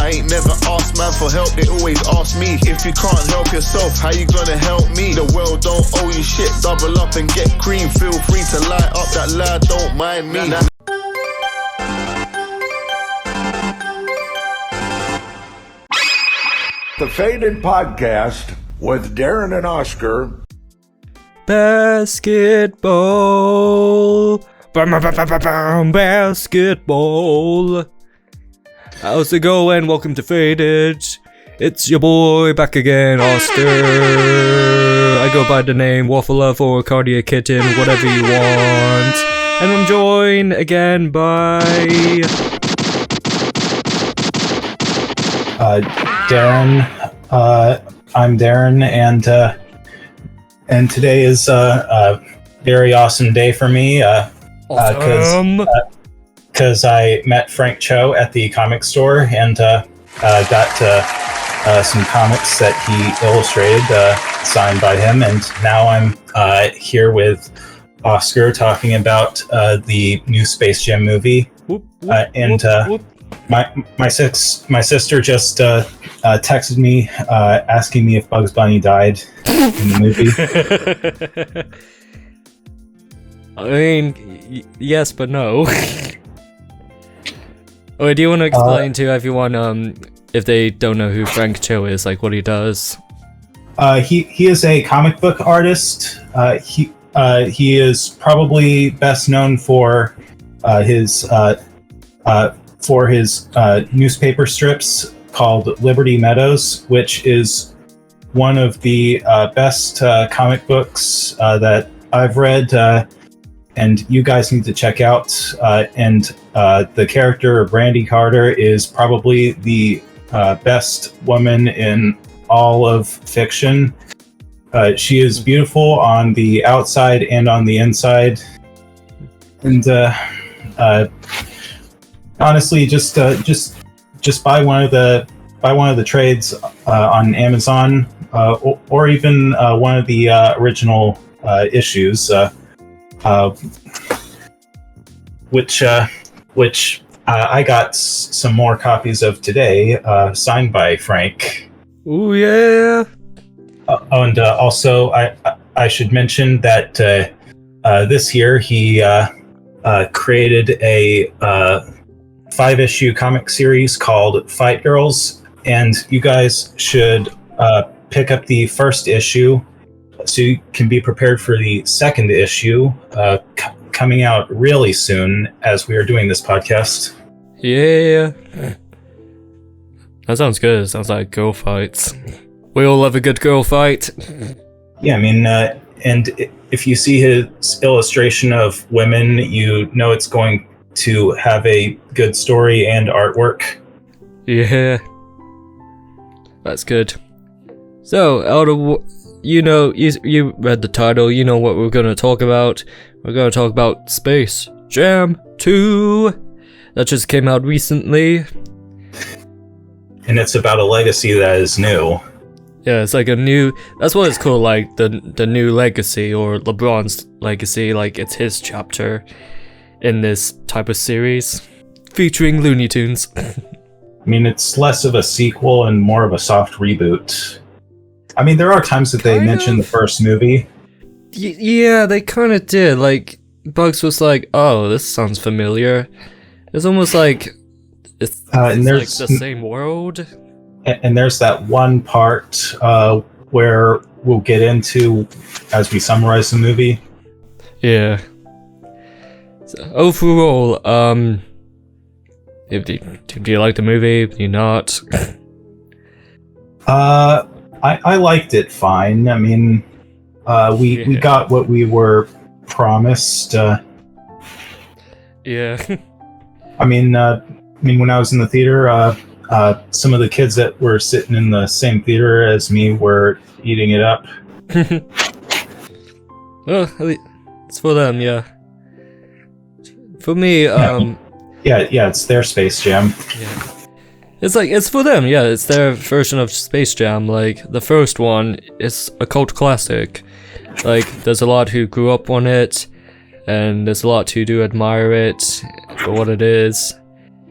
I ain't never asked man for help, they always ask me. If you can't help yourself, how you gonna help me? The world don't owe you shit, double up and get cream. Feel free to light up that lad, don't mind me. The Faded Podcast with Darren and Oscar. Basketball. Basketball. How's it going? Welcome to Faded. It's your boy back again, Oscar. I go by the name Waffle Love or Cardia Kitten, whatever you want. And I'm joined again by Darren. I'm Darren, and today is a very awesome day for me. Because I met Frank Cho at the comic store and got some comics that he illustrated, signed by him, and now I'm here with Oscar talking about the new Space Jam movie. My sister just texted me asking me if Bugs Bunny died in the movie. I mean, yes, but no. Oh, do you want to explain to everyone, if they don't know who Frank Cho is, like what he does? He is a comic book artist. He is probably best known for his newspaper strips called Liberty Meadows, which is one of the best comic books that I've read, and you guys need to check out. And the character of Brandy Carter is probably the best woman in all of fiction. She is beautiful on the outside and on the inside, and honestly, just buy one of the trades on Amazon, or even one of the original issues, which I got some more copies of today, signed by Frank. Ooh yeah. And also, I should mention that this year he created a 5-issue comic series called Fight Girls, and you guys should pick up the first issue so you can be prepared for the second issue coming out really soon as we are doing this podcast. Yeah. That sounds good. It sounds like girl fights. We all love a good girl fight. Yeah, I mean, and if you see his illustration of women, you know it's going to have a good story and artwork. Yeah. That's good. So, you read the title, you know what we're going to talk about. We're going to talk about Space Jam 2. That just came out recently. And it's about a legacy that is new. Yeah, it's like a new... That's what it's called, like, the new legacy, or LeBron's legacy, like, it's his chapter in this type of series, featuring Looney Tunes. I mean, it's less of a sequel and more of a soft reboot. I mean, there are times that they mention the first movie. Yeah, they kind of did. Like, Bugs was like, oh, this sounds familiar. It's almost like it's like the same world. And there's that one part where we'll get into as we summarize the movie. Yeah. So, overall, do you like the movie? Do you not? I liked it fine. I mean, we got what we were promised. Yeah. I mean, when I was in the theater, some of the kids that were sitting in the same theater as me were eating it up. Well, it's for them, yeah. For me, yeah, it's their Space Jam. Yeah. It's for them, yeah, it's their version of Space Jam. Like, the first one is a cult classic. Like, there's a lot who grew up on it, and there's a lot who do admire it for what it is.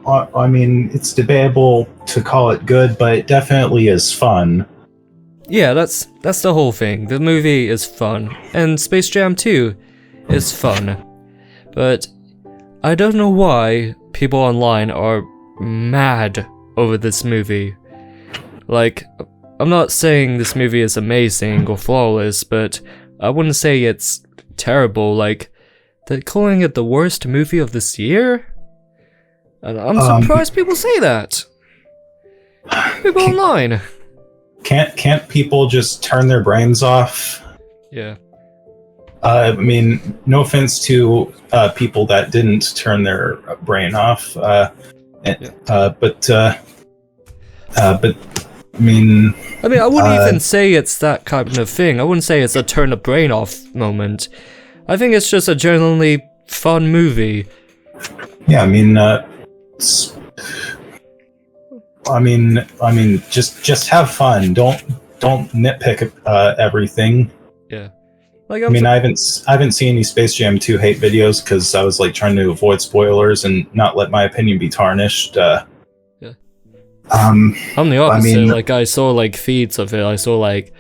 I mean, it's debatable to call it good, but it definitely is fun. Yeah, that's the whole thing. The movie is fun, and Space Jam 2 is fun. But I don't know why people online are mad over this movie. Like, I'm not saying this movie is amazing or flawless, but I wouldn't say it's terrible. Like, they're calling it the worst movie of this year? And I'm surprised people say that. People online. Can't people just turn their brains off? Yeah. I mean, no offense to people that didn't turn their brain off, but I mean, I wouldn't even say it's that kind of thing. I wouldn't say it's a turn the brain off moment. I think it's just a genuinely fun movie. Yeah, I mean, just have fun. Don't nitpick everything. Yeah. Like, I haven't seen any Space Jam 2 hate videos because I was like trying to avoid spoilers and not let my opinion be tarnished. Yeah. I'm the opposite. Like, I saw like feeds of it. I saw like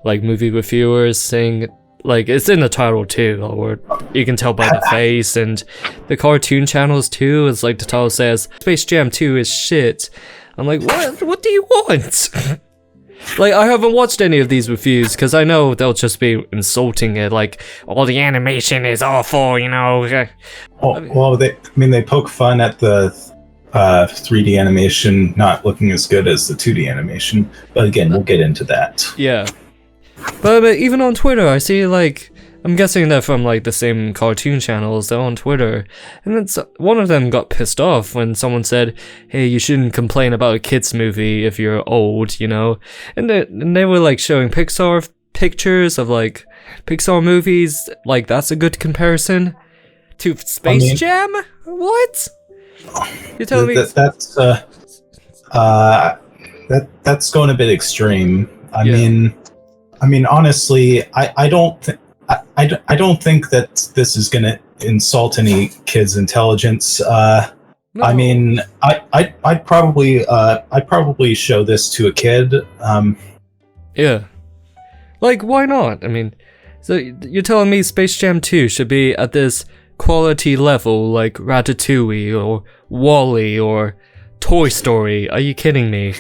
movie reviewers saying, like, it's in the title too, or you can tell by the face, and the cartoon channels too. It's like the title says, Space Jam 2 is shit. I'm like, what do you want? Like, I haven't watched any of these reviews because I know they'll just be insulting it, like, all the animation is awful, you know. They poke fun at the 3D animation not looking as good as the 2D animation, but again, we'll get into that. Yeah. But even on Twitter, I see, like, I'm guessing they're from, like, the same cartoon channels. They're on Twitter. And then one of them got pissed off when someone said, hey, you shouldn't complain about a kid's movie if you're old, you know? And they were, like, showing Pixar pictures of, like, Pixar movies. Like, that's a good comparison to Space Jam? What? You're telling me... That's going a bit extreme. I mean, honestly, I don't think that this is going to insult any kid's intelligence. No. I mean, I'd probably show this to a kid. Yeah. Like, why not? I mean, so you're telling me Space Jam 2 should be at this quality level like Ratatouille or WALL-E or Toy Story? Are you kidding me?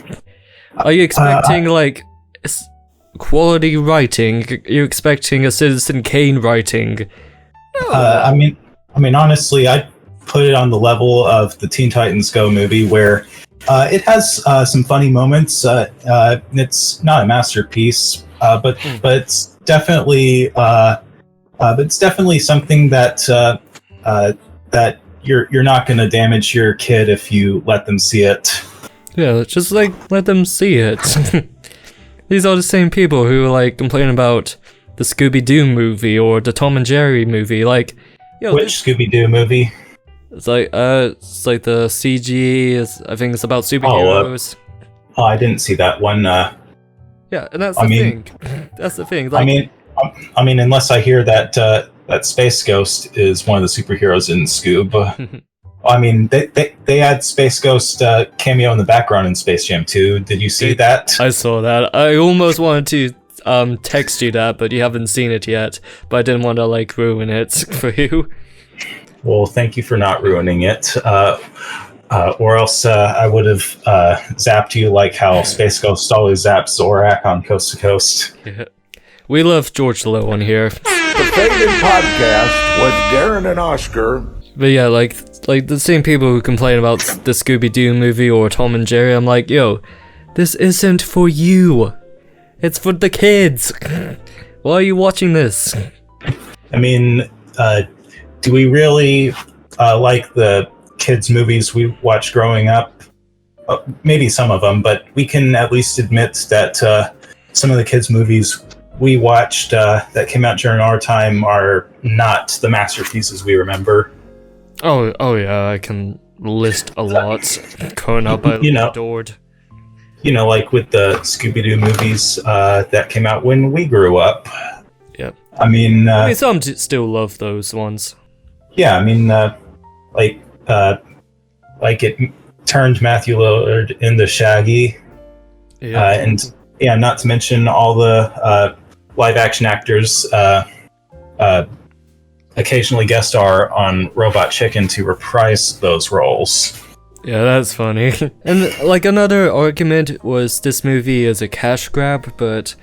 Are you expecting like quality writing? You're expecting a Citizen Kane writing? No. I mean, honestly, I'd put it on the level of the Teen Titans Go movie, where it has some funny moments. It's not a masterpiece, but it's definitely something that that you're not going to damage your kid if you let them see it. Yeah, just like let them see it. These are the same people who like complain about the Scooby-Doo movie or the Tom and Jerry movie. Like, which Scooby-Doo movie? It's like the CG. I think it's about superheroes. I didn't see that one. Yeah, and that's the thing. That's the thing. Like, I mean, unless I hear that that Space Ghost is one of the superheroes in Scoob. I mean, they had Space Ghost cameo in the background in Space Jam 2. Did you see that? I saw that. I almost wanted to text you that, but you haven't seen it yet. But I didn't want to like ruin it for you. Well, thank you for not ruining it. Or else I would have zapped you like how Space Ghost always zaps Zorak on Coast to Coast. Yeah. We love George Lowe on here. The Faded Podcast with Darren and Oscar. But yeah, like the same people who complain about the Scooby-Doo movie or Tom and Jerry, I'm like, yo, this isn't for you. It's for the kids. Why are you watching this? I mean, do we really like the kids' movies we watched growing up? Maybe some of them, but we can at least admit that some of the kids' movies we watched that came out during our time are not the masterpieces we remember. Oh yeah, I can list a lot. Growing up, I adored. You know, like with the Scooby-Doo movies that came out when we grew up. Yep. I mean, some still love those ones. Yeah, I mean, like like it turned Matthew Lillard into Shaggy, and not to mention all the live action actors occasionally guest star on Robot Chicken to reprise those roles. Yeah, that's funny. And like another argument was this movie is a cash grab, but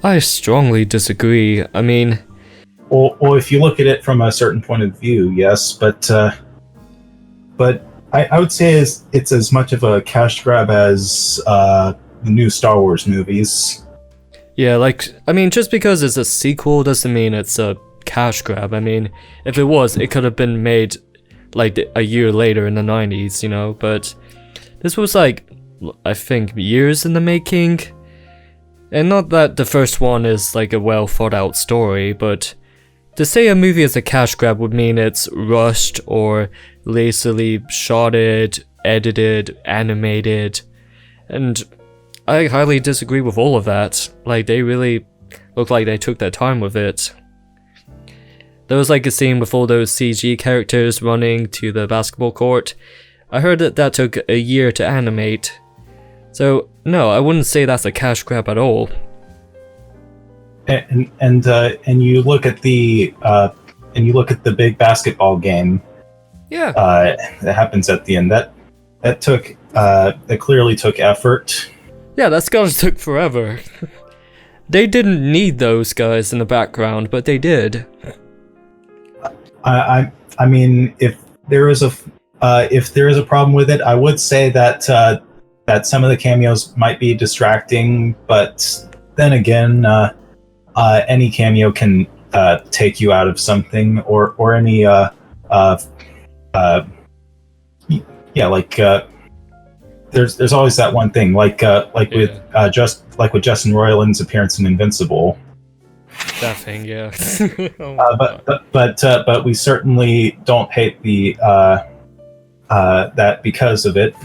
I strongly disagree. I mean, well, if you look at it from a certain point of view, yes, but I would say it's as much of a cash grab as the new Star Wars movies. yeah, like, I mean, just because it's a sequel doesn't mean it's a cash grab. I mean, if it was, it could have been made like a year later in the 90s, you know, but this was like, I think, years in the making. And not that the first one is like a well thought out story, but to say a movie is a cash grab would mean it's rushed or lazily shotted, edited, animated, and I highly disagree with all of that. Like, they really look like they took their time with it. There was like a scene with all those CG characters running to the basketball court. I heard that took a year to animate. So no, I wouldn't say that's a cash grab at all. And you look at the big basketball game. Yeah. That happens at the end. That clearly took effort. Yeah, that's gotta took forever. They didn't need those guys in the background, but they did. I mean, if there is a problem with it, I would say that that some of the cameos might be distracting, but then again, any cameo can take you out of something, or any there's always that one thing, with Justin Roiland's appearance in Invincible. That thing, yeah. But we certainly don't hate the that because of it.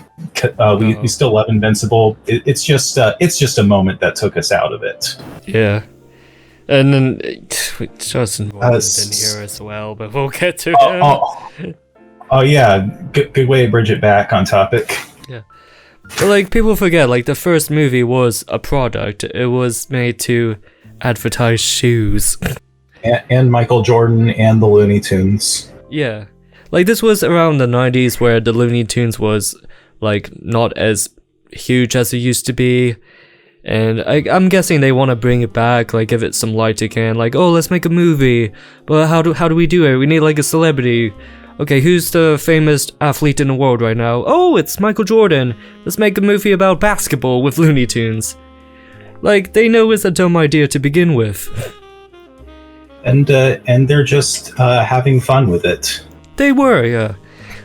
We still love Invincible. It's just a moment that took us out of it. Yeah. And then Justin Roiland's in here as well, but we'll get to him. Oh yeah, good way to bridge it back on topic. Yeah. But like, people forget, like, the first movie was a product. It was made to advertise shoes. And Michael Jordan and the Looney Tunes. Yeah. Like, this was around the 90s where the Looney Tunes was, like, not as huge as it used to be. And I'm guessing they want to bring it back, like, give it some light again. Like, oh, let's make a movie. But how do we do it? We need, like, a celebrity. Okay, who's the famous athlete in the world right now? Oh, it's Michael Jordan. Let's make a movie about basketball with Looney Tunes. Like, they know it's a dumb idea to begin with. And they're just having fun with it. They were, yeah.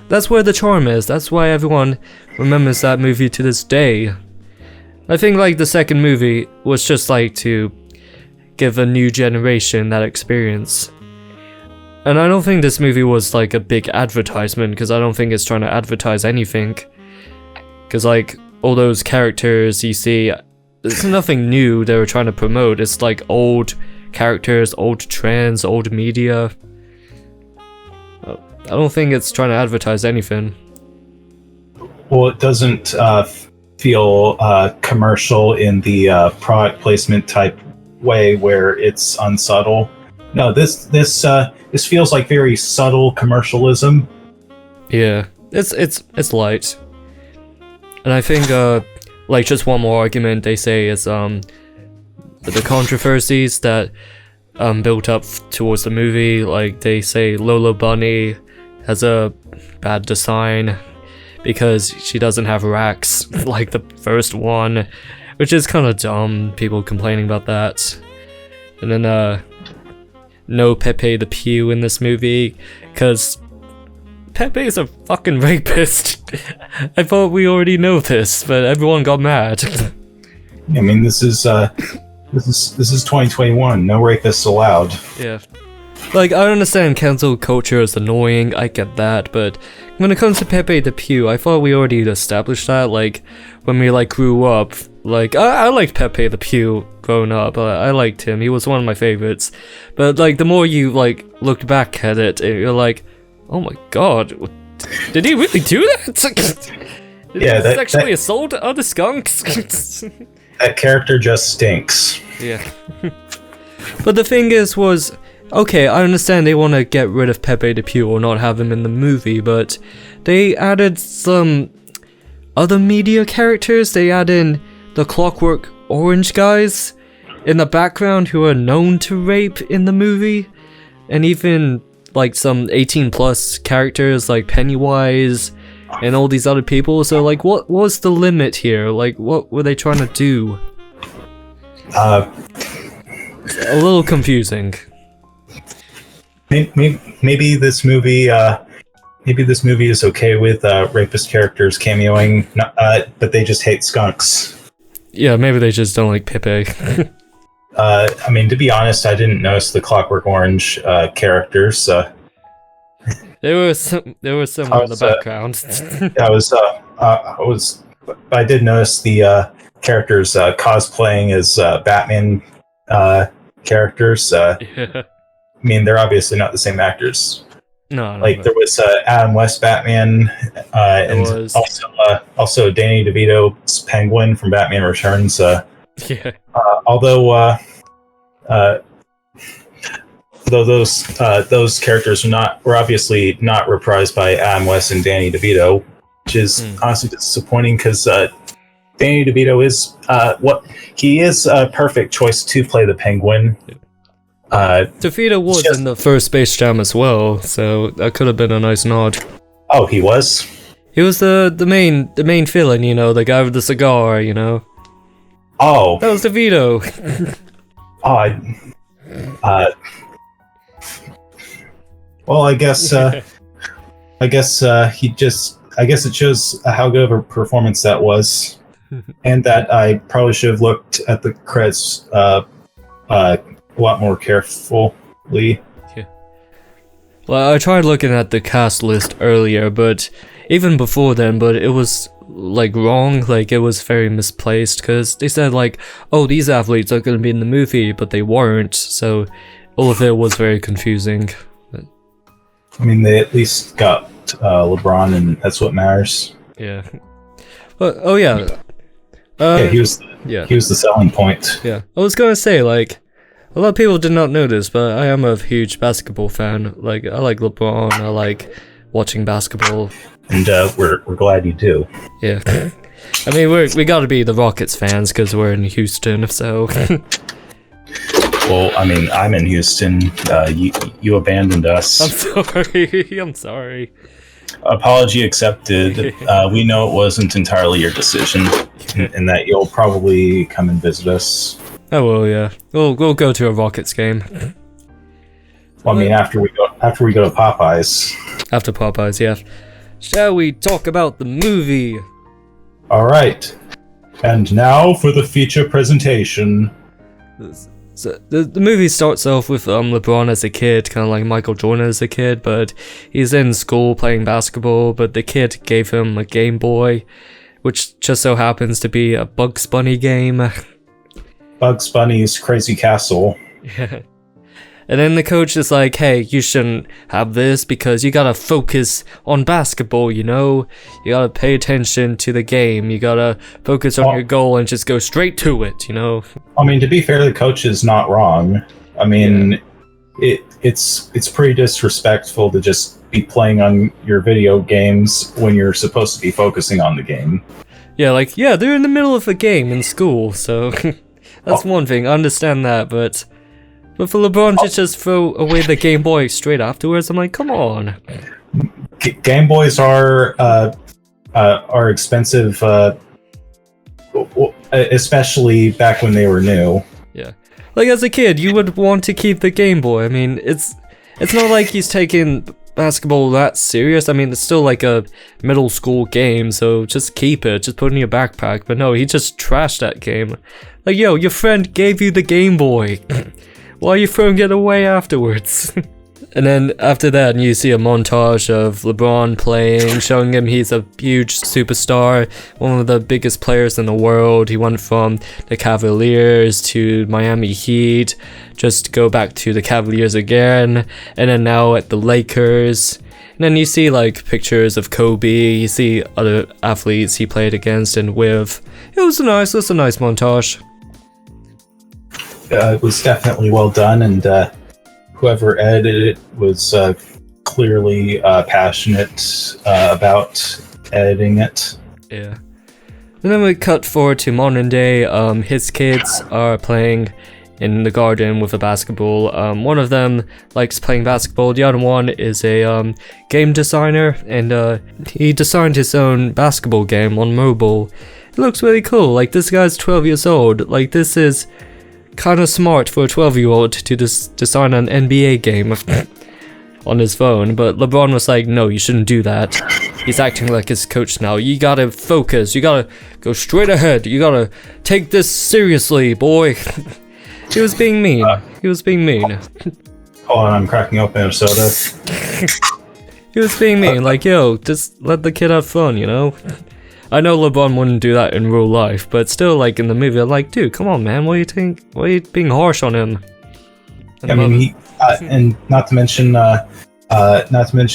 That's where the charm is. That's why everyone remembers that movie to this day. I think, like, the second movie was just, like, to give a new generation that experience. And I don't think this movie was, like, a big advertisement, because I don't think it's trying to advertise anything. Because, like, all those characters you see, there's nothing new they were trying to promote. It's, like, old characters, old trends, old media. I don't think it's trying to advertise anything. Well, it doesn't feel commercial in the product placement type way where it's unsubtle. No, this feels like very subtle commercialism. Yeah, it's light. And I think like, just one more argument they say is the controversies that built up towards the movie. Like, they say Lola Bunny has a bad design because she doesn't have racks like the first one, which is kind of dumb, people complaining about that. And then no Pepe the Pew in this movie, because Pepe is a fucking rapist. I thought we already know this, but everyone got mad. I mean, this is 2021. No rapists allowed. Yeah. Like, I understand cancel culture is annoying, I get that, but when it comes to Pepe the Pew, I thought we already established that. Like, when we, like, grew up, like, I liked Pepe the Pew growing up. I liked him, he was one of my favorites. But, like, the more you, like, looked back at it, you're like, oh my god, Did he really do that? Did Yeah, he sexually assault other skunks? That character just stinks. Yeah. But the thing was, okay, I understand they want to get rid of Pepe Le Pew or not have him in the movie, but they added some other media characters. They add in the Clockwork Orange guys in the background who are known to rape in the movie, and even like some 18 plus characters like Pennywise and all these other people. So like, what was the limit here? Like, what were they trying to do? A little confusing. Maybe this movie is okay with rapist characters cameoing, but they just hate skunks. Yeah, maybe they just don't like Pepe. I mean, to be honest, I didn't notice the Clockwork Orange characters. There were some in the background. I did notice the characters cosplaying as Batman characters. Yeah. I mean, they're obviously not the same actors. No, There was Adam West Batman, and was. also Danny DeVito's Penguin from Batman Returns. Yeah. Although those characters were obviously not reprised by Adam West and Danny DeVito, which is honestly disappointing because Danny DeVito is he is a perfect choice to play the Penguin. DeVito was in the first Space Jam as well, so that could have been a nice nod. Oh, he was? He was the main villain, you know, the guy with the cigar, you know. Oh. That was DeVito. Well, I guess it shows how good of a performance that was, and that I probably should have looked at the credits a lot more carefully. Yeah. Well, I tried looking at the cast list earlier, but even before then, but it was like wrong, like it was very misplaced, because they said like, oh, these athletes are going to be in the movie, but they weren't, so all of it was very confusing. But, I mean, they at least got LeBron, and that's what matters. yeah. But, oh yeah. He was the selling point. Yeah. I was going to say, like, a lot of people did not know this, but I am a huge basketball fan. Like, I like LeBron, I like watching basketball. And we're glad you do. Yeah. I mean, we gotta be the Rockets fans because we're in Houston, so... Well, I mean, I'm in Houston. You abandoned us. I'm sorry. Apology accepted. We know it wasn't entirely your decision, and that you'll probably come and visit us. Oh well, yeah. We'll go to a Rockets game. Well, I mean, after we go to Popeyes. After Popeyes, yeah. Shall we talk about the movie? All right. And now for the feature presentation. So the movie starts off with LeBron as a kid, kind of like Michael Jordan as a kid, but he's in school playing basketball, but the kid gave him a Game Boy, which just so happens to be a Bugs Bunny game. Bugs Bunny's Crazy Castle. Yeah. And then the coach is like, hey, you shouldn't have this because you gotta focus on basketball, you know? You gotta pay attention to the game. You gotta focus on your goal and just go straight to it, you know? I mean, to be fair, the coach is not wrong. I mean, it's pretty disrespectful to just be playing on your video games when you're supposed to be focusing on the game. Yeah, like, yeah, they're in the middle of a game in school, so that's one thing, I understand that, but for LeBron to just throw away the Game Boy straight afterwards, I'm like, come on. Game Boys are expensive, especially back when they were new. Yeah, like as a kid, you would want to keep the Game Boy. I mean, it's not like he's taking basketball that serious. I mean, it's still like a middle school game, so just keep it, just put it in your backpack. But no, he just trashed that game. Like, yo, your friend gave you the Game Boy. Why are you throwing it away afterwards? And then after that, you see a montage of LeBron playing, showing him he's a huge superstar, one of the biggest players in the world. He went from the Cavaliers to Miami Heat, just to go back to the Cavaliers again, and then now at the Lakers. then you see like pictures of Kobe, you see other athletes he played against and with. It was a nice montage. It was definitely well done, and whoever edited it was clearly passionate about editing it. Yeah. And then we cut forward to modern day. His kids are playing in the garden with a basketball. One of them likes playing basketball. The other one is a game designer, and he designed his own basketball game on mobile. It looks really cool. Like, this guy's 12 years old. Like, this is kind of smart for a 12-year-old to design an NBA game on his phone. But LeBron was like, no, you shouldn't do that. He's acting like his coach now. You gotta focus. You gotta go straight ahead. You gotta take this seriously, boy. He was being mean. He was being mean. Hold on, I'm cracking open a soda. He was being mean. Like, yo, just let the kid have fun, you know? I know LeBron wouldn't do that in real life, but still, like, in the movie, I'm like, dude, come on, man. What do you think? Why are you being harsh on him? I mean, he and not to mention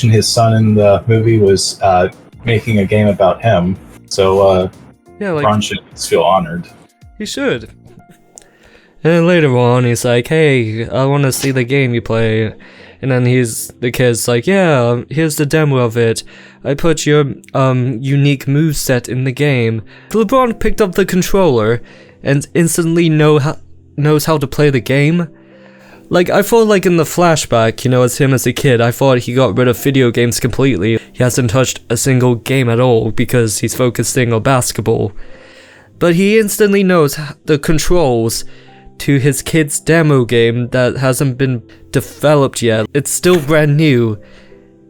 his son in the movie was making a game about him. So yeah, like, Ron should feel honored. He should. And then later on, he's like, hey, I want to see the game you play. And then the kid's like, yeah, here's the demo of it. I put your unique moveset in the game. LeBron picked up the controller and instantly knows how to play the game. Like, I thought, like, in the flashback, you know, as him as a kid, I thought he got rid of video games completely. He hasn't touched a single game at all because he's focusing on basketball. But he instantly knows the controls to his kid's demo game that hasn't been developed yet. It's still brand new,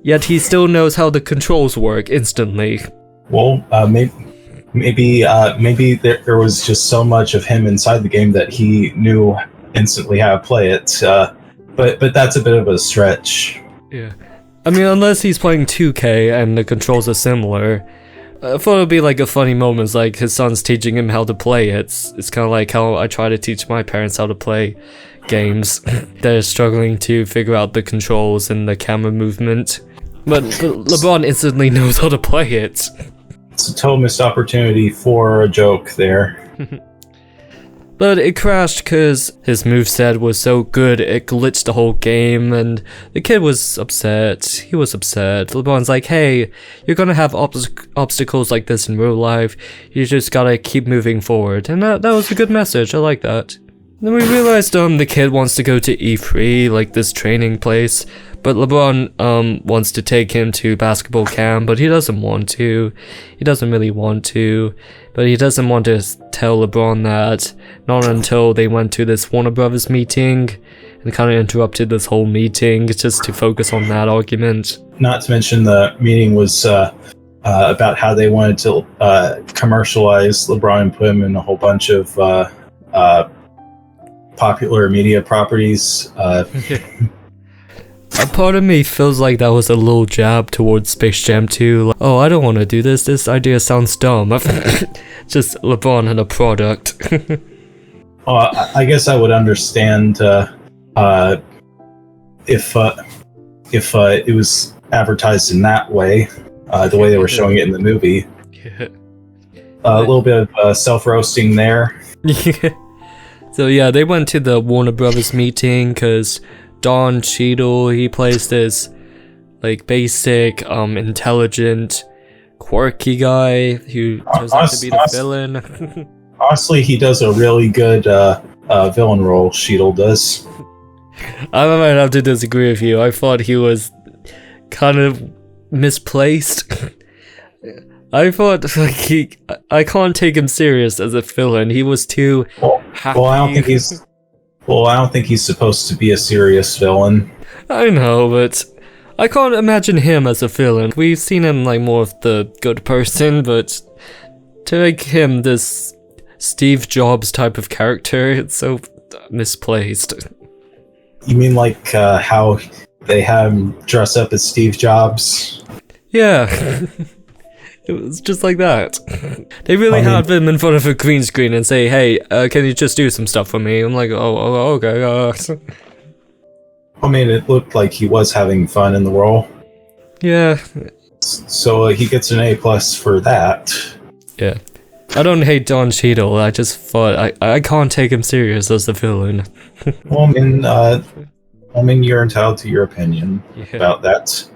yet he still knows how the controls work instantly. Well, maybe there was just so much of him inside the game that he knew instantly how to play it. But that's a bit of a stretch. Yeah. I mean, unless he's playing 2K and the controls are similar. I thought it would be like a funny moment, like his son's teaching him how to play it. It's kind of like how I try to teach my parents how to play games. They're struggling to figure out the controls and the camera movement. But LeBron instantly knows how to play it. It's a total missed opportunity for a joke there. But it crashed because his moveset was so good, it glitched the whole game, and the kid was upset. He was upset. LeBron's like, hey, you're gonna have obstacles like this in real life. You just gotta keep moving forward. And that was a good message. I like that. Then we realized the kid wants to go to E3, like this training place. But LeBron wants to take him to basketball camp, but he doesn't want to. He doesn't really want to. But he doesn't want to tell LeBron that, not until they went to this Warner Brothers meeting and kind of interrupted this whole meeting just to focus on that argument. Not to mention the meeting was about how they wanted to commercialize LeBron and put him in a whole bunch of popular media properties. A part of me feels like that was a little jab towards Space Jam 2. Like, oh, I don't want to do this. This idea sounds dumb. Just LeBron and a product. I guess I would understand if it was advertised in that way, the way they were showing it in the movie. Yeah. A little bit of self-roasting there. So yeah, they went to the Warner Brothers meeting because Don Cheadle, he plays this like basic, intelligent, quirky guy who turns out to be the villain. Honestly, he does a really good villain role, Cheadle does. I might have to disagree with you. I thought he was kind of misplaced. I thought like I can't take him serious as a villain. He was too happy. Well, I don't think he's supposed to be a serious villain. I know, but I can't imagine him as a villain. We've seen him like more of the good person, but to make him this Steve Jobs type of character, it's so misplaced. You mean like how they have him dress up as Steve Jobs? Yeah. It was just like that. They really had him in front of a green screen and say, hey, can you just do some stuff for me? I'm like, oh okay. I mean, it looked like he was having fun in the role. Yeah, So he gets an A+ for that. yeah. I don't hate Don Cheadle. I just thought I can't take him serious as the villain. Well, I mean, you're entitled to your opinion about that.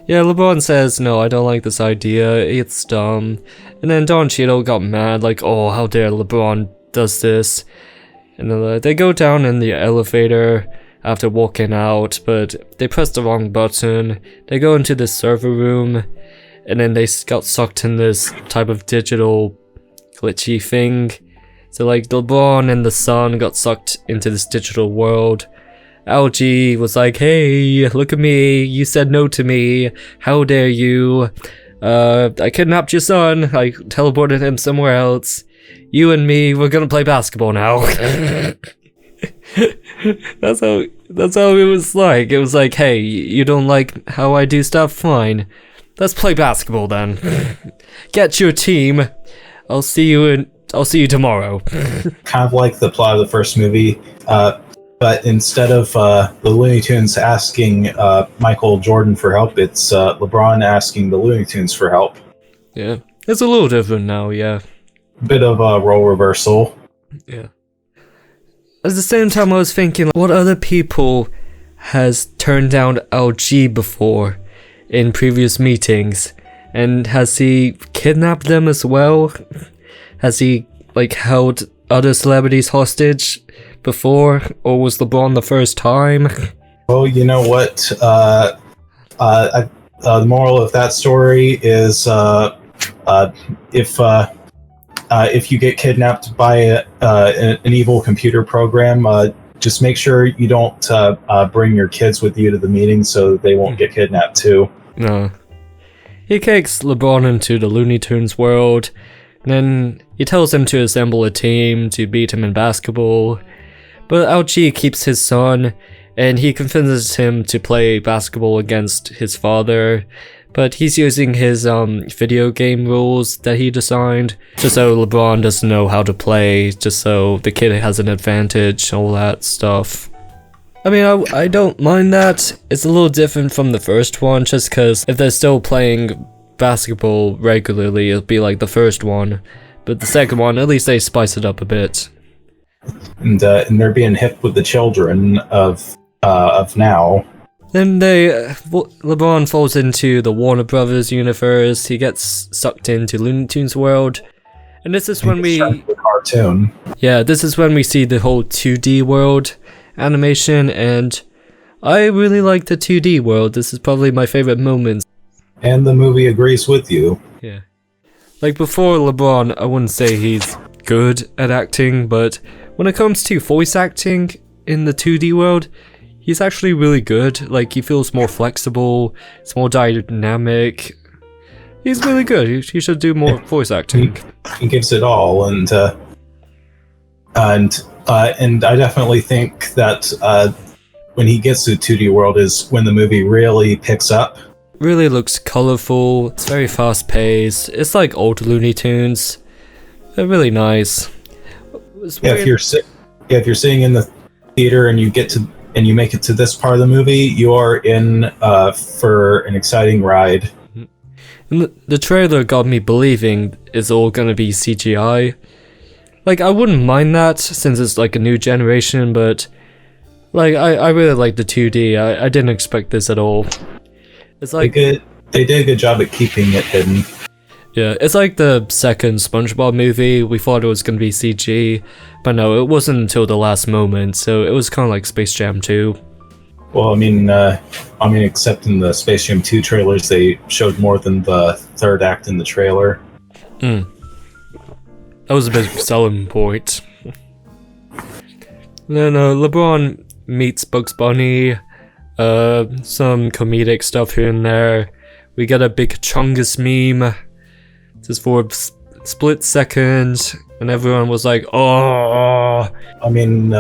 Yeah, LeBron says, no, I don't like this idea, it's dumb. And then Don Cheadle got mad, like, oh, how dare LeBron does this. And then they go down in the elevator after walking out, but they press the wrong button. They go into this server room, and then they got sucked in this type of digital glitchy thing. So like LeBron and the sun got sucked into this digital world. Algie was like, hey, look at me, you said no to me, how dare you, I kidnapped your son, I teleported him somewhere else, you and me, we're gonna play basketball now. That's how it was like. It was like, hey, you don't like how I do stuff? Fine, let's play basketball then. Get your team, I'll see you tomorrow. Kind of like the plot of the first movie, but instead of the Looney Tunes asking Michael Jordan for help, it's LeBron asking the Looney Tunes for help. Yeah, it's a little different now, yeah. Bit of a role reversal. Yeah. At the same time, I was thinking, what other people has turned down LG before in previous meetings? And has he kidnapped them as well? Has he, like, held other celebrities hostage before, or was LeBron the first time? Well, you know what? The moral of that story is if you get kidnapped by an evil computer program, just make sure you don't bring your kids with you to the meeting so they won't get kidnapped too. No. He takes LeBron into the Looney Tunes world, and then he tells him to assemble a team to beat him in basketball. But LG keeps his son, and he convinces him to play basketball against his father. But he's using his video game rules that he designed, just so LeBron doesn't know how to play, just so the kid has an advantage, all that stuff. I mean, I don't mind that. It's a little different from the first one, just because if they're still playing basketball regularly, it'll be like the first one. But the second one, at least they spice it up a bit. And they're being hip with the children of now. Then LeBron falls into the Warner Brothers universe. He gets sucked into Looney Tunes world, and this is when The cartoon. Yeah, this is when we see the whole 2D world animation, and I really like the 2D world. This is probably my favorite moment. And the movie agrees with you. Yeah, like before LeBron, I wouldn't say he's good at acting, but when it comes to voice acting in the 2D world, he's actually really good. Like, he feels more flexible, it's more dynamic. He's really good. He should do more voice acting. He gives it all, and I definitely think that when he gets to 2D world is when the movie really picks up. Really looks colorful. It's very fast paced. It's like old Looney Tunes. They're really nice. Yeah, if you're sitting in the theater and you make it to this part of the movie, you are in for an exciting ride. And the trailer got me believing it's all gonna be CGI. Like, I wouldn't mind that since it's like a new generation, but like I really like the 2D. I didn't expect this at all. It's like they did a good job at keeping it hidden. Yeah, it's like the second SpongeBob movie. We thought it was gonna be CG, but no, it wasn't until the last moment. So it was kind of like Space Jam 2. Well, I mean, except in the Space Jam 2 trailers, they showed more than the third act in the trailer. That was a big selling point. Then LeBron meets Bugs Bunny. Some comedic stuff here and there. We get a big Chungus meme. Just for a split second, and everyone was like, "Oh!" I mean,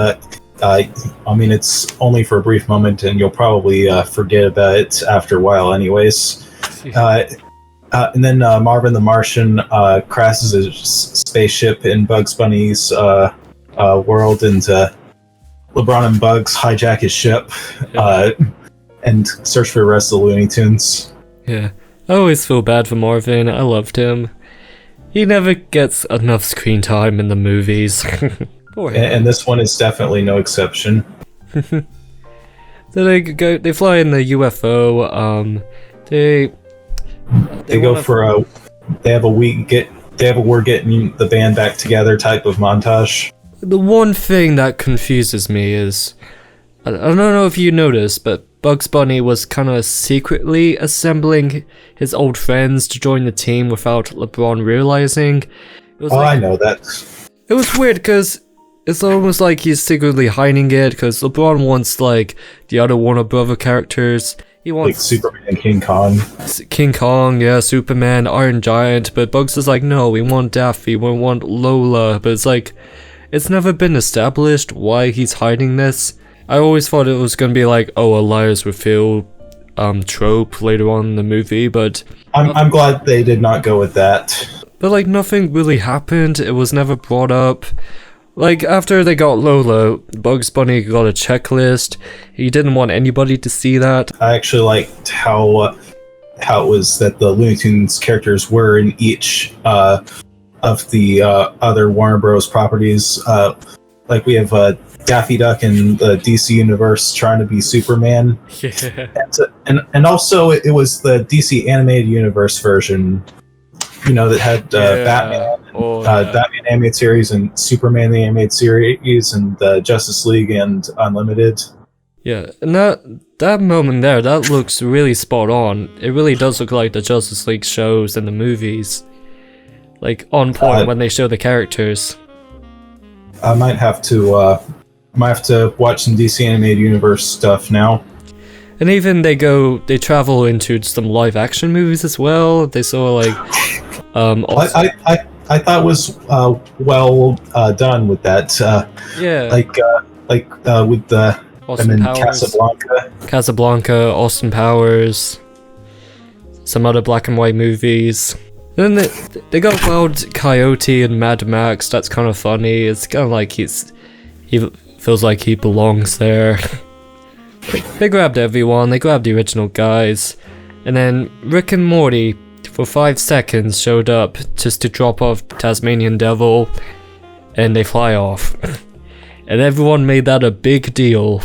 it's only for a brief moment, and you'll probably forget about it after a while, anyways. And then Marvin the Martian crashes his spaceship in Bugs Bunny's world, and LeBron and Bugs hijack his ship and search for the rest of the Looney Tunes. Yeah. I always feel bad for Marvin. I loved him. He never gets enough screen time in the movies. Poor him. And this one is definitely no exception. So they fly in the UFO. They go for a. They have a we're getting the band back together type of montage. The one thing that confuses me is, I don't know if you noticed, but Bugs Bunny was kind of secretly assembling his old friends to join the team without LeBron realizing. It was I know that. It was weird because it's almost like he's secretly hiding it, because LeBron wants like the other Warner Brother characters. He wants like Superman and King Kong. King Kong, yeah, Superman, Iron Giant, but Bugs is like, no, we want Daffy, we want Lola, but it's like, it's never been established why he's hiding this. I always thought it was gonna be like, oh, a liars reveal trope later on in the movie, but I'm glad they did not go with that. But like nothing really happened, it was never brought up. Like after they got Lola, Bugs Bunny got a checklist. He didn't want anybody to see that. I actually liked how it was that the Looney Tunes characters were in each of the other Warner Bros. Properties. Like we have Daffy Duck in the DC universe trying to be Superman. Yeah. And also it was the DC animated universe version, you know, that had Batman, Batman animated series and Superman the animated series and Justice League and Unlimited. Yeah, and that moment there, that looks really spot on. It really does look like the Justice League shows and the movies. Like on point when they show the characters. I might have to watch some DC animated universe stuff now. And even they travel into some live action movies as well. They saw like I thought was well done with that. Yeah. With the Austin Powers. Casablanca, Austin Powers, some other black and white movies. And then they got Wild Coyote and Mad Max. That's kind of funny. It's kind of like he feels like he belongs there. They grabbed everyone. They grabbed the original guys, and then Rick and Morty for 5 seconds showed up just to drop off Tasmanian Devil, and they fly off. And everyone made that a big deal.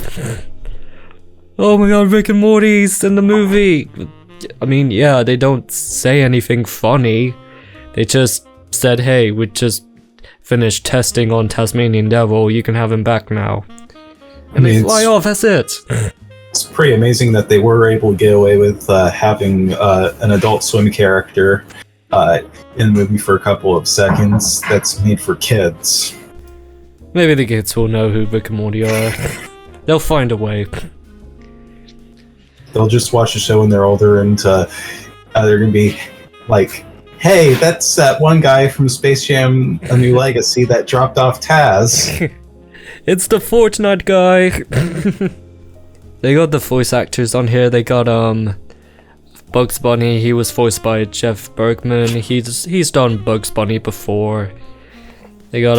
Oh my god, Rick and Morty's in the movie! I mean, yeah, they don't say anything funny. They just said, hey, we just finished testing on Tasmanian Devil, you can have him back now. And they fly off, that's it. It's pretty amazing that they were able to get away with having an Adult Swim character in the movie for a couple of seconds that's made for kids. Maybe the kids will know who Rick and Morty are. They'll find a way. They'll just watch the show when they're older, and they're gonna be like, hey, that's that one guy from Space Jam A New Legacy that dropped off Taz. It's the Fortnite guy. They got the voice actors on here. They got Bugs Bunny. He was voiced by Jeff Bergman. He's done Bugs Bunny before. They got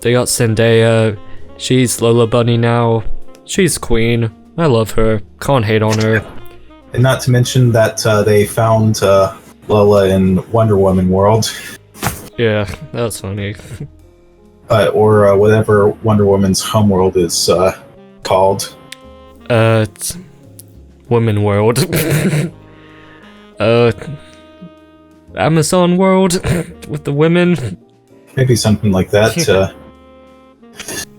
Zendaya. She's Lola Bunny now. She's queen. I love her. Can't hate on her. And not to mention that they found Lola in Wonder Woman world. Yeah, that's funny. Or whatever Wonder Woman's homeworld is called. It's Women World. Amazon World with the women. Maybe something like that.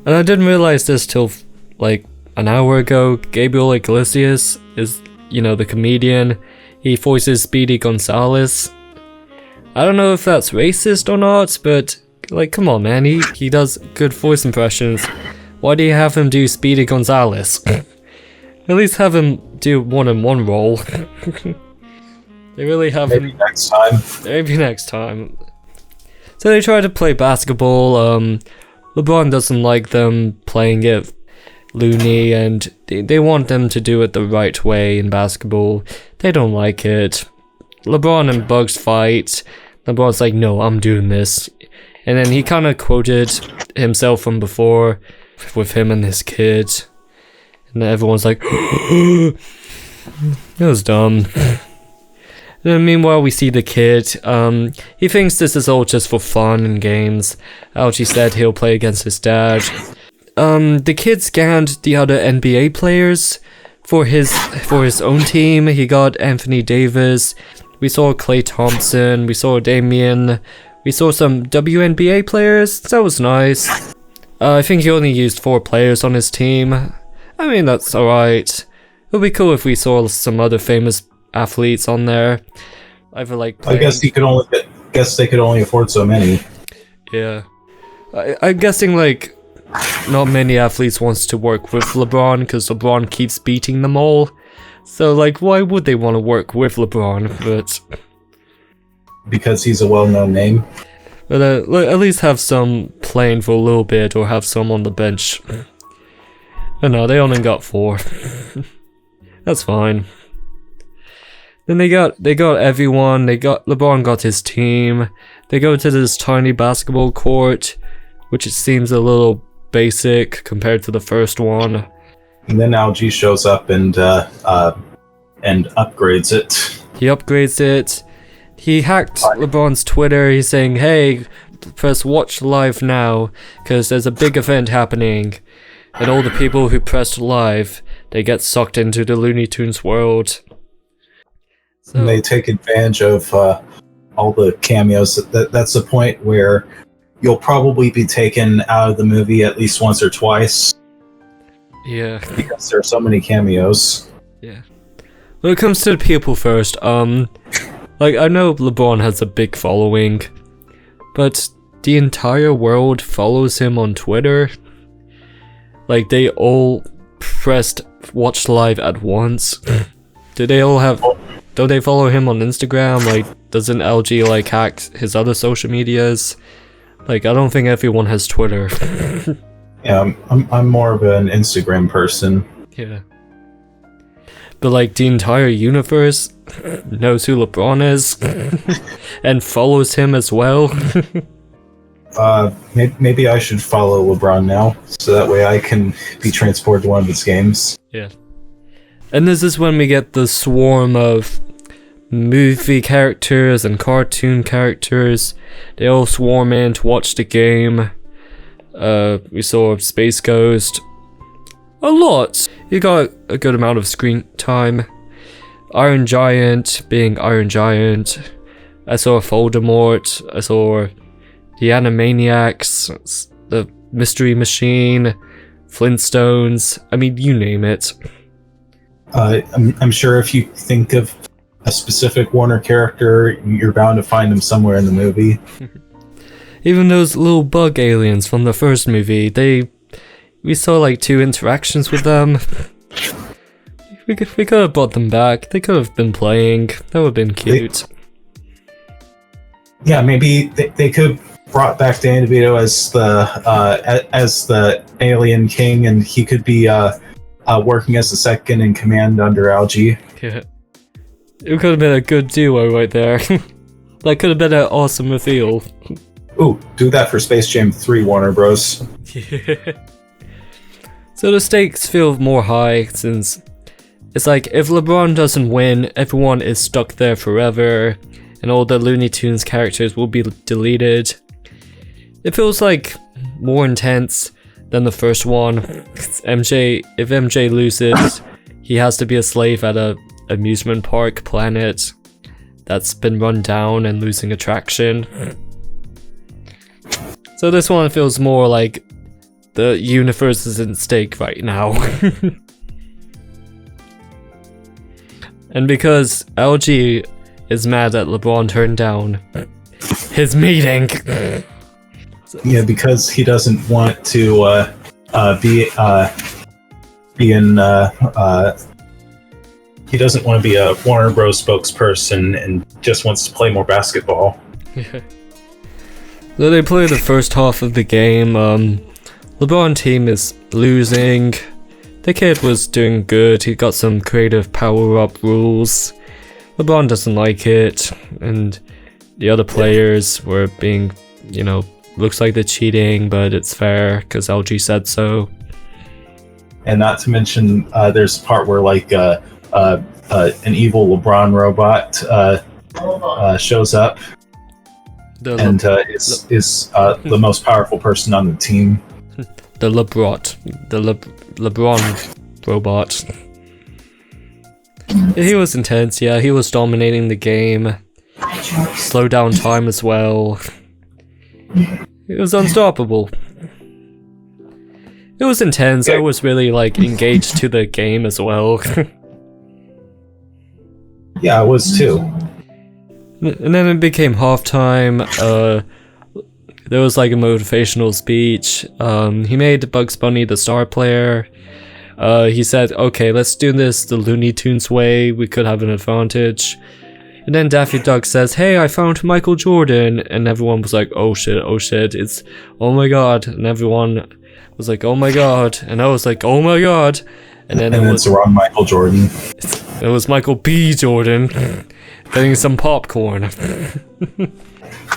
And I didn't realize this till like an hour ago. Gabriel Iglesias is, the comedian. He voices Speedy Gonzales. I don't know if that's racist or not, but like, come on, man. He does good voice impressions. Why do you have him do Speedy Gonzales? At least have him do more than one role. They really have Maybe next time. Maybe next time. So they try to play basketball. LeBron doesn't like them playing it loony, and they want them to do it the right way in basketball. They don't like it. LeBron and Bugs fight. LeBron's like, no, I'm doing this. And then he kind of quoted himself from before with him and his kid. And everyone's like, it was dumb. Then meanwhile, we see the kid. He thinks this is all just for fun and games. Algie said he'll play against his dad. The kid scanned the other NBA players for his own team. He got Anthony Davis. We saw Klay Thompson. We saw Damian. We saw some WNBA players. That was nice. I think he only used 4 players on his team. I mean, that's alright. It would be cool if we saw some other famous athletes on there. Either like I guess they could only afford so many. Yeah. I'm guessing like not many athletes wants to work with LeBron because LeBron keeps beating them all. So like why would they want to work with LeBron? But because he's a well-known name. But at least have some playing for a little bit or have some on the bench. But no, they only got 4. That's fine. Then they got everyone. LeBron got his team. They go to this tiny basketball court, which it seems a little basic compared to the first one. And then Algie shows up and upgrades it. He upgrades it. He hacked LeBron's Twitter. He's saying, "Hey, press watch live now, because there's a big event happening." And all the people who pressed live, they get sucked into the Looney Tunes world. So, and they take advantage of all the cameos. That's the point where you'll probably be taken out of the movie at least once or twice. Yeah. Because there are so many cameos. Yeah. When it comes to the people first, like I know LeBron has a big following, but the entire world follows him on Twitter. Like they all pressed watch live at once. Do they all have? Don't they follow him on Instagram? Like, doesn't LG like hack his other social medias? Like, I don't think everyone has Twitter. Yeah, I'm more of an Instagram person. Yeah. But like the entire universe knows who LeBron is and follows him as well. Maybe I should follow LeBron now, so that way I can be transported to one of his games. Yeah. And this is when we get the swarm of movie characters and cartoon characters. They all swarm in to watch the game. We saw Space Ghost. A lot. He got a good amount of screen time. Iron Giant being Iron Giant. I saw Voldemort. I saw the Animaniacs. The Mystery Machine. Flintstones. I mean, you name it. I'm sure if you think of a specific Warner character, you're bound to find him somewhere in the movie. Even those little bug aliens from the first movie, we saw like 2 interactions with them. We could have brought them back. They could have been playing. That would have been cute. Yeah, maybe they could have brought back Danny DeVito as the alien king, and he could be working as the second in command under Algie. Yeah. It could have been a good duo right there. That could have been an awesome reveal. Ooh, do that for Space Jam 3, Warner Bros. Yeah. So the stakes feel more high since it's like if LeBron doesn't win, everyone is stuck there forever and all the Looney Tunes characters will be deleted. It feels like more intense than the first one. If MJ loses, he has to be a slave at a amusement park planet that's been run down and losing attraction. So this one feels more like the universe is in stake right now. And because LG is mad that LeBron turned down his meeting. Yeah, because he doesn't want to he doesn't want to be a Warner Bros. Spokesperson and just wants to play more basketball. So they play the first half of the game. LeBron team is losing. The kid was doing good. He got some creative power-up rules. LeBron doesn't like it, and the other players were being, looks like they're cheating, but it's fair because LG said so. And not to mention, there's a part where an evil LeBron robot shows up and is the most powerful person on the team. The LeBron robot. He was intense, yeah. He was dominating the game. Slow down time as well. It was unstoppable. It was intense. I was really like engaged to the game as well. Yeah, I was too. And then it became halftime. There was like a motivational speech. He made Bugs Bunny the star player. He said, okay, let's do this the Looney Tunes way. We could have an advantage. And then Daffy Duck says, hey, I found Michael Jordan. And everyone was like, oh shit, it's, oh my god. And everyone was like, oh my god. And I was like, oh my god. And then it's the wrong Michael Jordan. It was Michael B. Jordan getting some popcorn.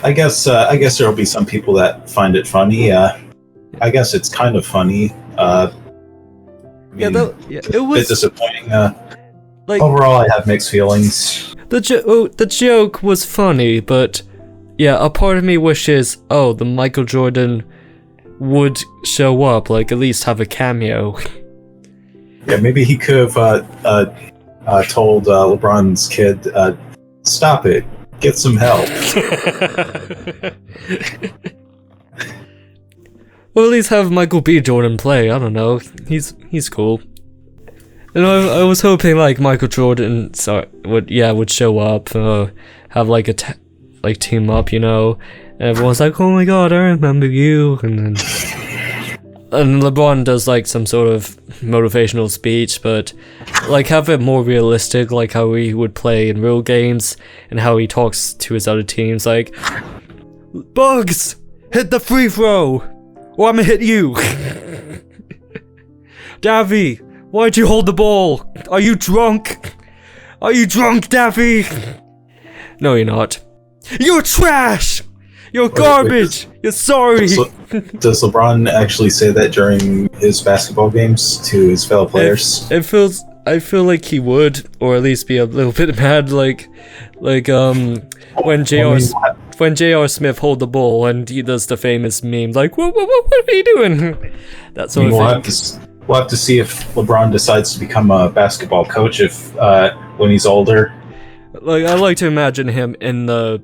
I guess there'll be some people that find it funny. I guess it's kind of funny. It was a bit disappointing. like, overall, I have mixed feelings. The joke was funny, but yeah, a part of me wishes, the Michael Jordan would show up, like at least have a cameo. Yeah, maybe he could have told LeBron's kid, stop it, get some help. Or at least have Michael B. Jordan play, I don't know, he's cool. And I was hoping like Michael Jordan would show up, have like like team up, you know, and everyone's like, oh my god, I remember you, and LeBron does like some sort of motivational speech, but like have it more realistic, like how he would play in real games and how he talks to his other teams, like, Bugs, hit the free throw, or I'm gonna hit you. Davy, why'd you hold the ball? Are you drunk? Are you drunk, Daffy? No, you're not. You're trash! You're garbage! You're sorry! Does LeBron actually say that during his basketball games to his fellow players? I feel like he would, or at least be a little bit mad, like when J.R. Smith hold the ball and he does the famous meme, like, what are you doing? That sort of thing. We'll have to see if LeBron decides to become a basketball coach when he's older. Like, I like to imagine him in the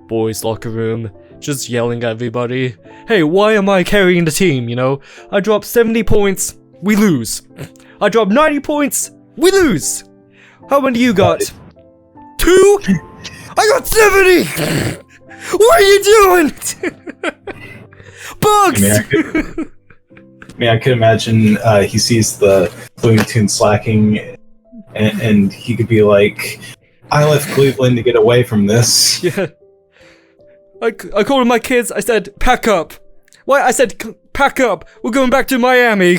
boys' locker room, just yelling at everybody, hey, why am I carrying the team, you know? I drop 70 points, we lose. I drop 90 points, we lose. How many you got? 2? I got 70! What are you doing? Bugs! I could imagine he sees the Looney Tunes slacking, and he could be like, I left Cleveland to get away from this. Yeah. I called my kids, I said, pack up. Why? I said, pack up. We're going back to Miami.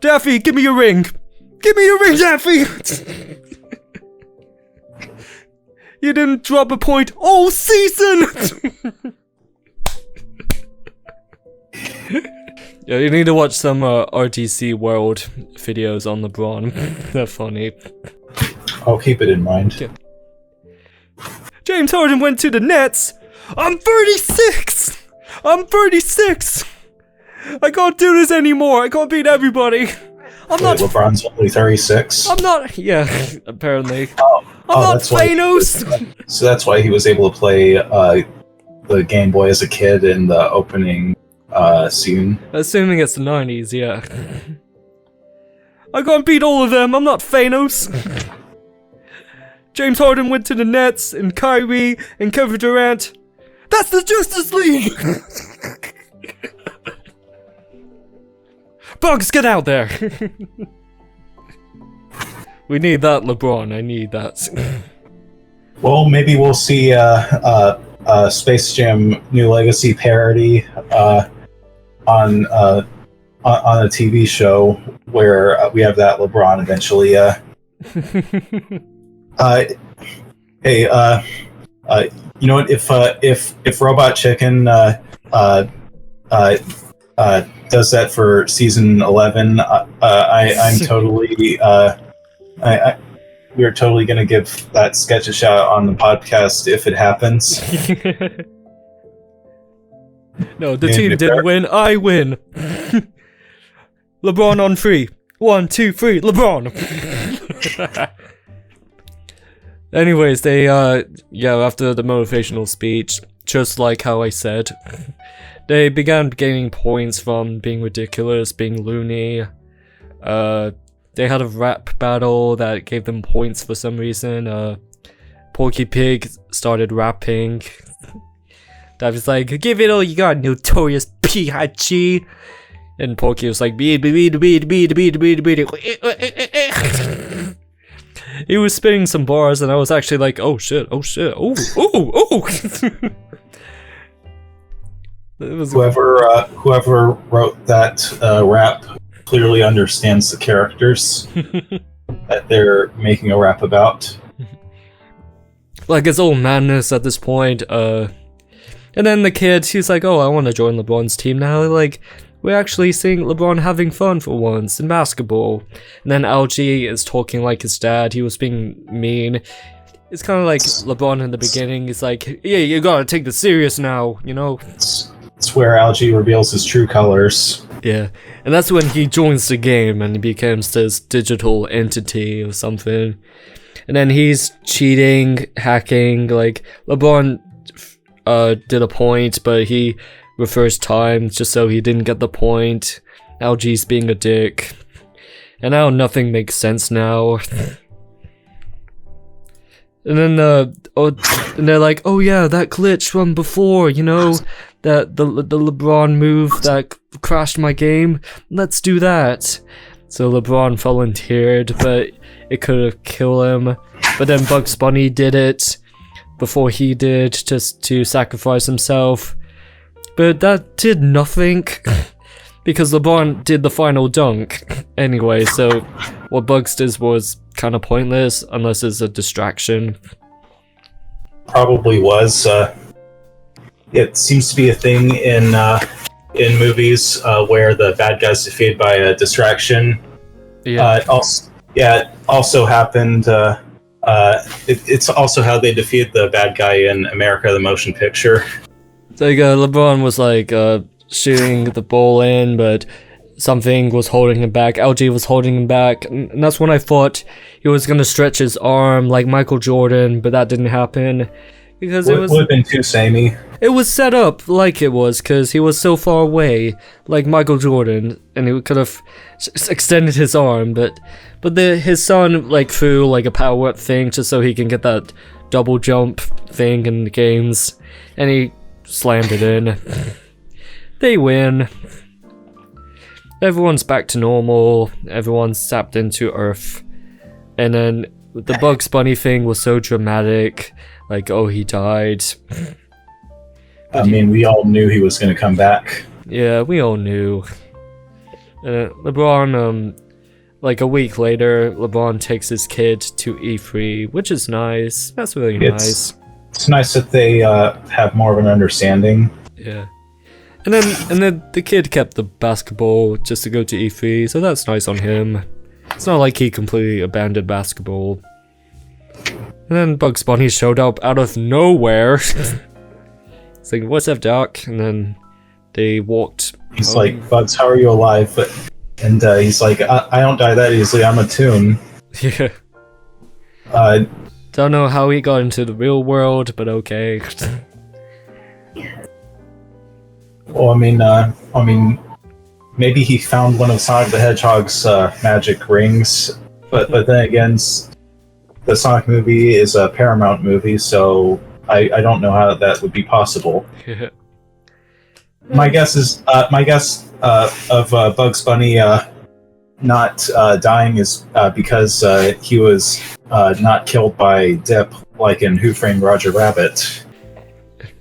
Daffy, give me your ring. Give me your ring, Daffy. You didn't drop a point all season. Yeah, you need to watch some RTC World videos on LeBron. They're funny. I'll keep it in mind. Yeah. James Harden went to the Nets. I'm 36! I'm 36! I can't do this anymore. I can't beat everybody. LeBron's only 36? I'm not... Yeah, apparently. I'm not Thanos! So that's why he was able to play the Game Boy as a kid in the opening scene. Assuming it's the 90s, yeah. I can't beat all of them. I'm not Thanos. James Harden went to the Nets, and Kyrie, and Kevin Durant. That's the Justice League! Bugs, get out there! We need that, LeBron. I need that. Well, maybe we'll see Space Jam New Legacy parody on a TV show where we have that LeBron eventually. Hey, you know what? If Robot Chicken does that for season 11, I'm totally we're totally going to give that sketch a shout out on the podcast if it happens. No, the team didn't win. I win. LeBron on 3. 1, 2, 3. LeBron. Anyways, they after the motivational speech, just like how I said, they began gaining points from being ridiculous, being loony. They had a rap battle that gave them points for some reason. Porky Pig started rapping. That was like, give it all you got, notorious P.I.G. And Porky was like, beat. He was spitting some bars, and I was actually like, oh shit. Whoever wrote that rap clearly understands the characters that they're making a rap about. Like, it's all madness at this point. And then the kid, he's like, oh, I want to join LeBron's team now. Like, we're actually seeing LeBron having fun for once in basketball. And then Algie is talking like his dad. He was being mean. It's kind of like LeBron in the beginning. He's like, yeah, you gotta take this serious now, you know? It's where Algie reveals his true colors. Yeah, and that's when he joins the game and he becomes this digital entity or something. And then he's cheating, hacking, like, LeBron did a point, but he reversed time just so he didn't get the point. Algie's being a dick. And now nothing makes sense now. And then and they're like, oh yeah, that glitch from before, you know, that the LeBron move that crashed my game. Let's do that. So LeBron volunteered, but it could have killed him. But then Bugs Bunny did it before he did, just to sacrifice himself. But that did nothing, because LeBron did the final dunk anyway, so what Bugs did was kind of pointless, unless it's a distraction. Probably was. It seems to be a thing in movies where the bad guy's defeated by a distraction. Yeah. It also happened. It's also how they defeat the bad guy in America the Motion Picture. Like, LeBron was like shooting the ball in, but something was holding him back. Algie was holding him back, and that's when I thought he was gonna stretch his arm like Michael Jordan, but that didn't happen because it would have been too samey. It was set up like it was, because he was so far away, like Michael Jordan, and he could have extended his arm, but his son like threw like a power up thing just so he can get that double jump thing in the games, and he slammed it in. They win. Everyone's back to normal. Everyone's zapped into Earth. And then the Bugs Bunny thing was so dramatic. Like, oh, he died. I mean, we all knew he was going to come back. Yeah, we all knew. LeBron, like a week later, LeBron takes his kid to E3, which is nice. That's really nice. It's nice that they have more of an understanding. Yeah. And then the kid kept the basketball just to go to E3, so that's nice on him. It's not like he completely abandoned basketball. And then Bugs Bunny showed up out of nowhere. It's like, what's up, Doc? And then they walked. He's like, Bugs, how are you alive? And he's like, I don't die that easily, I'm a tune. Yeah. Don't know how he got into the real world, but okay. Well, I mean, maybe he found one of Sonic the Hedgehog's magic rings, but then again, the Sonic movie is a Paramount movie, so I don't know how that would be possible. Yeah. My guess of Bugs Bunny not dying is because he was not killed by Dip, like in Who Framed Roger Rabbit.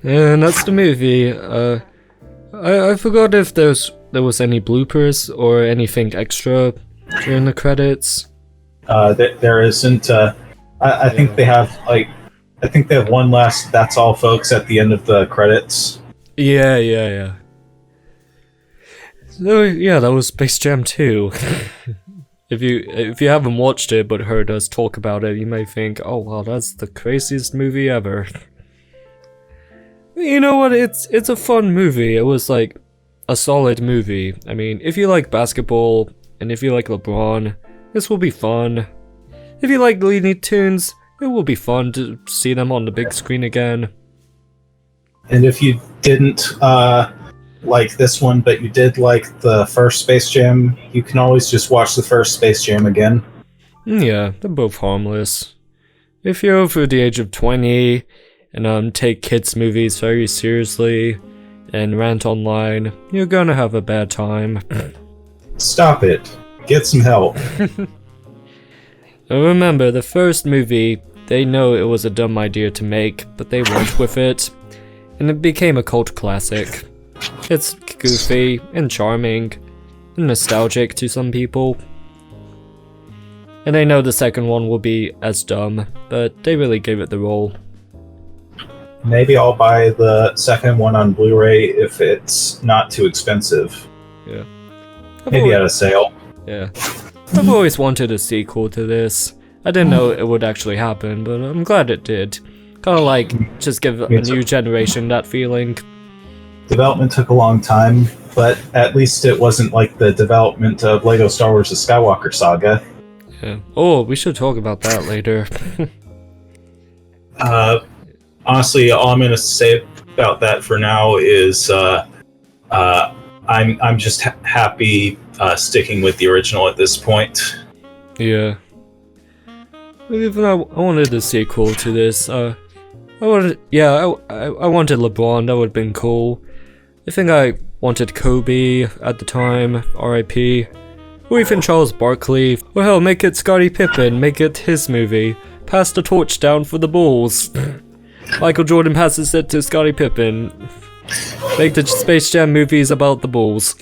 And that's the movie. I forgot if there was any bloopers or anything extra during the credits. There isn't. I think they have one last "That's all, folks" at the end of the credits. Yeah. So yeah, that was Space Jam 2. If you haven't watched it but heard us talk about it, you may think, oh wow, that's the craziest movie ever. You know what? It's a fun movie. It was like a solid movie. I mean, if you like basketball and if you like LeBron, this will be fun. If you like Looney Tunes, it will be fun to see them on the big screen again. And if you didn't like this one, but you did like the first Space Jam, you can always just watch the first Space Jam again. Yeah, they're both harmless. If you're over the age of 20 and take kids' movies very seriously and rant online, you're gonna have a bad time. Stop it. Get some help. Remember, the first movie, they know it was a dumb idea to make, but they went with it, and it became a cult classic. It's goofy and charming and nostalgic to some people. And they know the second one will be as dumb, but they really gave it the role. Maybe I'll buy the second one on Blu-ray if it's not too expensive. Yeah. Maybe at a sale. Yeah. I've always wanted a sequel to this. I didn't know it would actually happen, but I'm glad it did. Kinda like, just give a new generation that feeling. Development took a long time, but at least it wasn't like the development of LEGO Star Wars The Skywalker Saga. Yeah. Oh, we should talk about that later. Honestly, all I'm going to say about that for now is I'm just happy sticking with the original at this point. Yeah. Even I wanted a sequel to this. I wanted LeBron. That would have been cool. I think I wanted Kobe at the time, R.I.P. Or even Charles Barkley. Or hell, make it Scottie Pippen. Make it his movie. Pass the torch down for the Bulls. Michael Jordan passes it to Scottie Pippen. Make the Space Jam movies about the Bulls.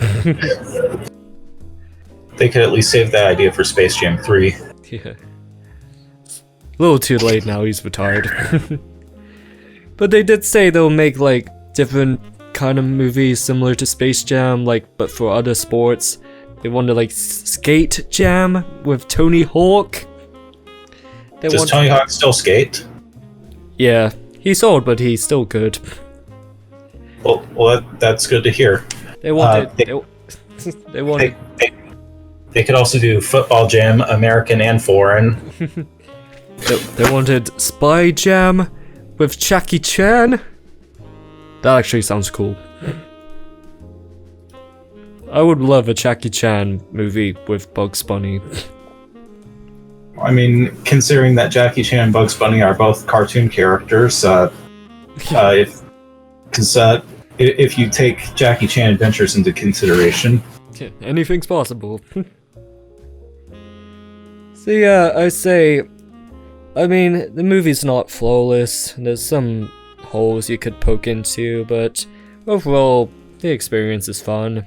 They could at least save that idea for Space Jam 3. Yeah. A little too late now, he's retired. But they did say they'll make like different kind of movies similar to Space Jam, like but for other sports. They wanted like Skate Jam with Tony Hawk. Does Tony Hawk still skate? Yeah, he's old, but he's still good. Well, that's good to hear. They wanted. They wanted. They could also do Football Jam, American and foreign. They wanted Spy Jam with Jackie Chan. That actually sounds cool. I would love a Jackie Chan movie with Bugs Bunny. I mean, considering that Jackie Chan and Bugs Bunny are both cartoon characters, if you take Jackie Chan adventures into consideration, yeah, anything's possible. So yeah, I say, I mean, the movie's not flawless. There's some holes you could poke into, but overall, the experience is fun.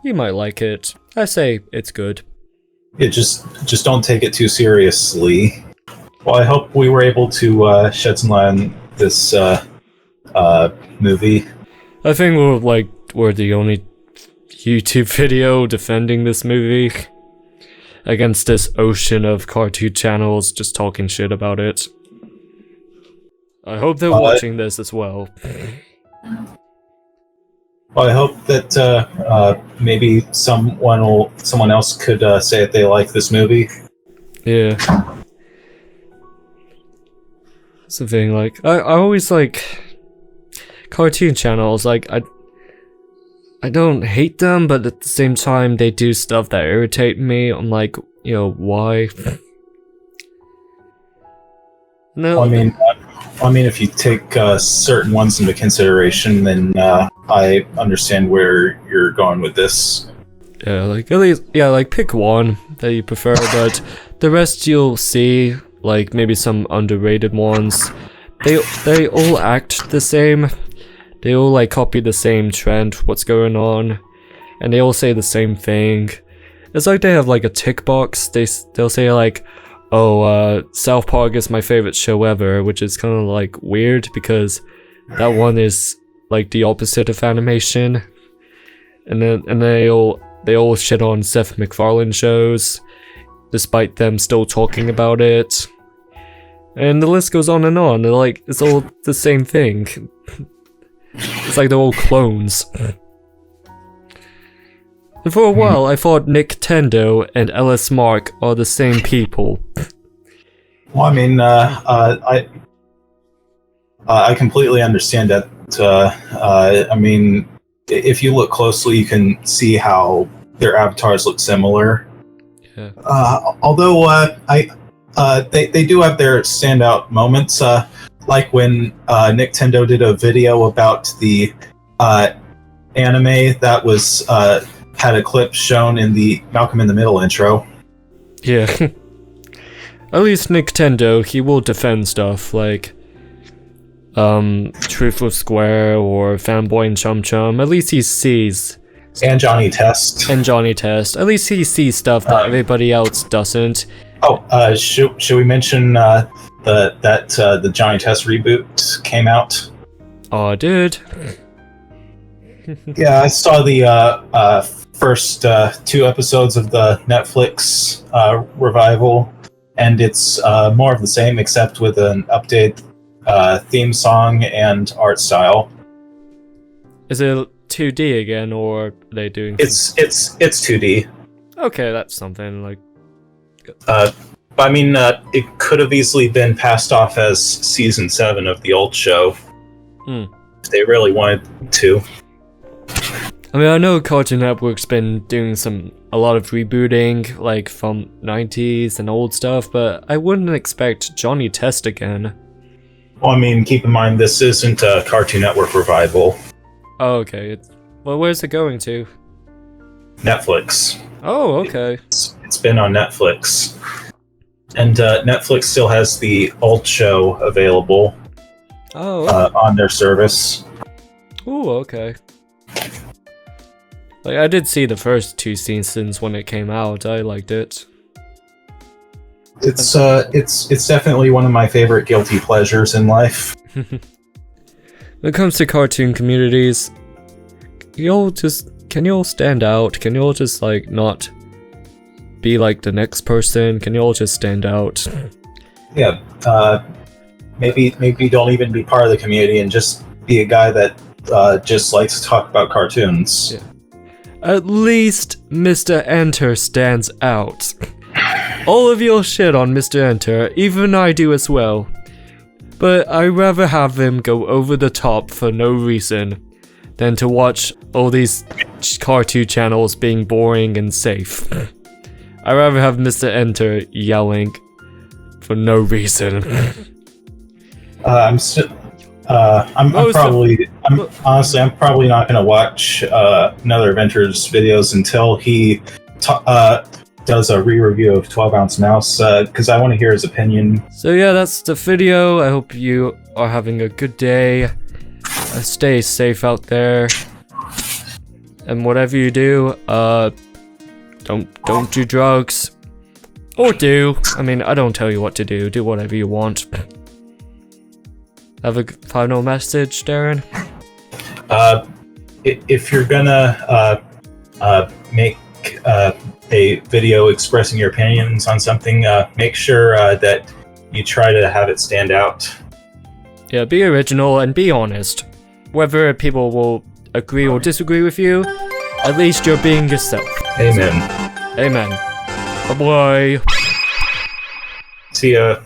You might like it. I say it's good. Yeah, just don't take it too seriously. Well, I hope we were able to shed some light on this movie. I think we're the only YouTube video defending this movie against this ocean of cartoon channels just talking shit about it. I hope they're watching this as well. Well, I hope that maybe someone else could say that they like this movie. Yeah. That's the thing, like, I always like cartoon channels, like, I don't hate them, but at the same time, they do stuff that irritate me. I'm like, you know, why? No. I mean, if you take certain ones into consideration, then I understand where you're going with this. Yeah, like at least, yeah, like pick one that you prefer, but the rest you'll see, like maybe some underrated ones. They all act the same. They all like copy the same trend, what's going on, and they all say the same thing. It's like they have like a tick box. They'll say like, oh, South Park is my favorite show ever, which is kind of like weird because that one is like the opposite of animation. And they all shit on Seth MacFarlane shows. despite them still talking about it. And the list goes on and on. They're like, it's all the same thing. It's like they're all clones. And for a while, I thought Nintendo and LS Mark are the same people. Well, I mean, I completely understand that. I mean, if you look closely, you can see how their avatars look similar. Yeah. Although they do have their standout moments, like when Nintendo did a video about the anime that was had a clip shown in the Malcolm in the Middle intro. Yeah. At least Nintendo, he will defend stuff like Truthful Square or Fanboy and Chum Chum. At least he sees. And Johnny Test. And Johnny Test. At least he sees stuff that everybody else doesn't. Oh, should we mention that the Johnny Test reboot came out? Oh, I did. Yeah, I saw the first 2 episodes of the Netflix revival, and it's more of the same except with an updated theme song and art style. Is it 2D again, or are they doing? It's 2D. Okay, that's something like. But I mean, it could have easily been passed off as season 7 of the old show. If they really wanted to. I mean, I know Cartoon Network's been doing a lot of rebooting, like from 90s and old stuff, but I wouldn't expect Johnny Test again. Well, I mean, keep in mind, this isn't a Cartoon Network revival. Oh, okay. Well, where's it going to? Netflix. Oh, okay. It's been on Netflix. And Netflix still has the old show available on their service. Ooh, okay. Like, I did see the first 2 seasons when it came out. I liked it. It's definitely one of my favorite guilty pleasures in life. When it comes to cartoon communities, can you all stand out? Can you all just like not be like the next person? Can you all just stand out? Yeah, maybe don't even be part of the community and just be a guy that just likes to talk about cartoons. Yeah. At least Mr. Enter stands out. All of you shit on Mr. Enter, even I do as well. But I'd rather have him go over the top for no reason than to watch all these cartoon channels being boring and safe. I'd rather have Mr. Enter yelling for no reason. Honestly, I'm probably not going to watch another Adventures videos until he does a re-review of 12 Ounce Mouse, because I want to hear his opinion. So yeah, that's the video. I hope you are having a good day. Stay safe out there. And whatever you do, don't do drugs. Or do. I mean, I don't tell you what to do. Do whatever you want. Have a final message, Darren? If you're gonna make a video expressing your opinions on something, make sure that you try to have it stand out. Yeah, be original and be honest. Whether people will agree or disagree with you, at least you're being yourself. Amen. Amen. Bye-bye. See ya.